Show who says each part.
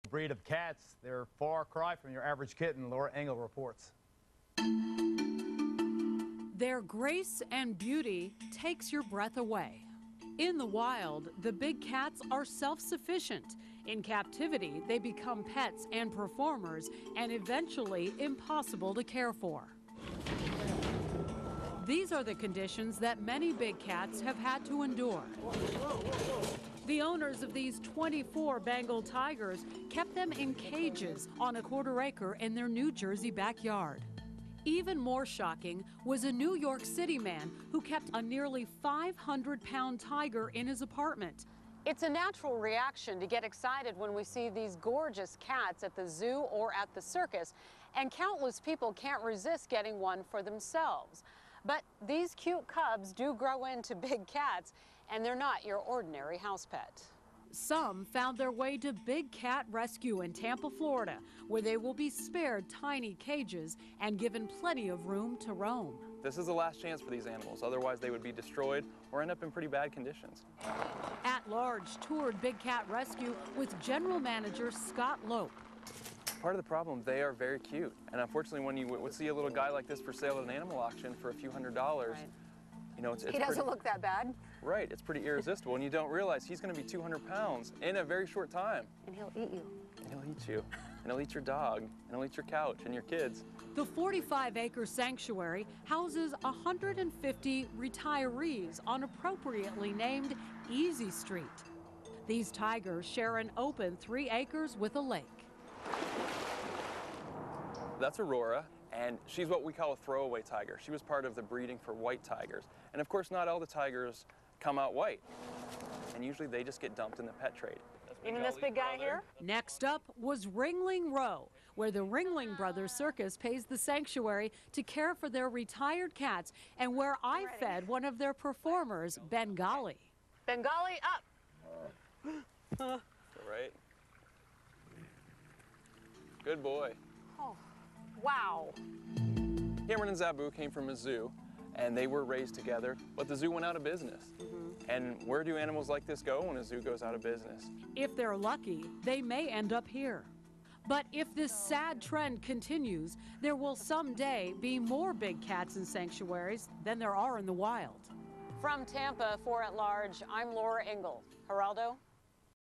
Speaker 1: Breed of cats, they're a far cry from your average kitten, Laura Engel reports.
Speaker 2: Their grace and beauty takes your breath away. In the wild, the big cats are self-sufficient. In captivity, they become pets and performers, and eventually impossible to care for. These are the conditions that many big cats have had to endure. The owners of these 24 Bengal tigers kept them in cages on a quarter acre in their New Jersey backyard. Even more shocking was a New York City man who kept a nearly 500-pound tiger in his apartment.
Speaker 3: It's a natural reaction to get excited when we see these gorgeous cats at the zoo or at the circus, and countless people can't resist getting one for themselves. But these cute cubs do grow into big cats, and they're not your ordinary house pet.
Speaker 2: Some found their way to Big Cat Rescue in Tampa, Florida, where they will be spared tiny cages and given plenty of room to roam.
Speaker 4: This is the last chance for these animals, otherwise they would be destroyed or end up in pretty bad conditions.
Speaker 2: At Large toured Big Cat Rescue with General Manager Scott Lope.
Speaker 4: Part of the problem, they are very cute. And unfortunately, when you would see a little guy like this for sale at an animal auction for a few $100s,
Speaker 3: right.
Speaker 4: You know, it's
Speaker 3: he doesn't look that bad.
Speaker 4: Right, it's pretty irresistible, and you don't realize he's going to be 200 pounds in a very short time.
Speaker 3: And he'll eat you.
Speaker 4: And he'll eat you, and he'll eat your dog, and he'll eat your couch and your kids.
Speaker 2: The 45-acre sanctuary houses 150 retirees on appropriately named Easy Street. These tigers share an open 3 acres with a lake.
Speaker 4: That's Aurora, and she's what we call a throwaway tiger. She was part of the breeding for white tigers. And of course, not all the tigers come out white. And usually they just get dumped in the pet trade.
Speaker 3: Even this big guy here?
Speaker 2: Next up was Ringling Row, where the Ringling Brothers Circus pays the sanctuary to care for their retired cats, and where I fed one of their performers, Bengali.
Speaker 3: Bengali up.
Speaker 4: Right. Good boy.
Speaker 3: Oh, wow.
Speaker 4: Cameron and Zabu came from a zoo, and they were raised together, but the zoo went out of business. And where do animals like this go when a zoo goes out of business?
Speaker 2: If they're lucky, they may end up here. But if this sad trend continues, there will someday be more big cats in sanctuaries than there are in the wild.
Speaker 3: From Tampa for At Large, I'm Laura Engel. Geraldo?